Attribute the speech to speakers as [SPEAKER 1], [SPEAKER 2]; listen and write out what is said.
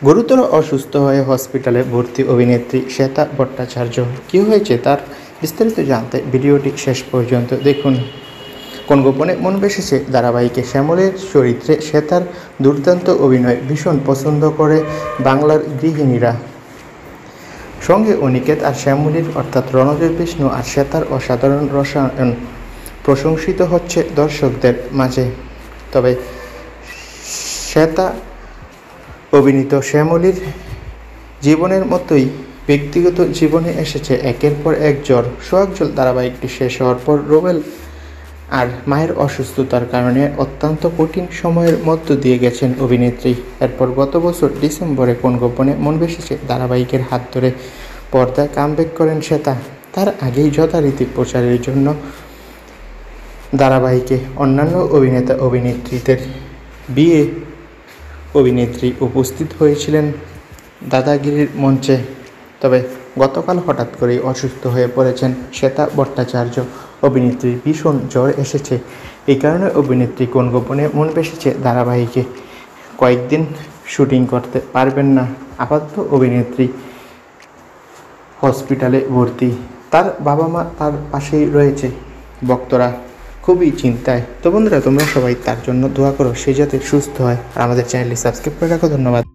[SPEAKER 1] গুরুতর অসুস্থ হয়ে হসপিটালে ভর্তি অভিনেত্রী শ্বেতা ভট্টাচার্য। কী হয়েছে তার বিস্তারিত জানতে ভিডিওটি শেষ পর্যন্ত দেখুন। কোন গোপনে মন বেসেছে ধারাবাহিকে শ্যামলীর চরিত্রে শ্বেতার দুর্দান্ত অভিনয় ভীষণ পছন্দ করে বাংলার গৃহিণীরা। সঙ্গে অনিকেত আর শ্যামলীর অর্থাৎ রণজয় বিষ্ণু আর শ্বেতার অসাধারণ রসায়ন প্রশংসিত হচ্ছে দর্শকদের মাঝে। তবে শ্বেতা অভিনীত শ্যামলীর জীবনের মতোই ব্যক্তিগত জীবনে এসেছে একের পর এক জ্বর। সোহাগজল ধারাবাহিকটি শেষ হওয়ার পর রুবেল আর মায়ের অসুস্থতার কারণে অত্যন্ত কঠিন সময়ের মধ্য দিয়ে গেছেন অভিনেত্রী। এরপর গত বছর ডিসেম্বরে কোন গোপনে মন বেসেছে ধারাবাহিকের হাত ধরে পর্দায় কামব্যাক করেন শ্বেতা। তার আগেই যথারীতি প্রচারের জন্য ধারাবাহিকে অন্যান্য অভিনেতা অভিনেত্রীদের বিয়ে অভিনেত্রী উপস্থিত হয়েছিলেন দাদাগিরির মঞ্চে। তবে গতকাল হঠাৎ করেই অসুস্থ হয়ে পড়েছেন শ্বেতা ভট্টাচার্য। অভিনেত্রীর ভীষণ জ্বর এসেছে, এই কারণে অভিনেত্রী কোন গোপনে মন বেসেছে ধারাবাহিকে কয়েকদিন শুটিং করতে পারবেন না। আপাতত অভিনেত্রী হসপিটালে ভর্তি, তার বাবা মা তার পাশেই রয়েছে। ভক্তরা খুবই চিন্তায়। তো বন্ধুরা, তোমরা সবাই তার জন্য দোয়া করো, সে যাতে সুস্থ হয়। আর আমাদের চ্যানেলটি সাবস্ক্রাইব করে রাখো। ধন্যবাদ।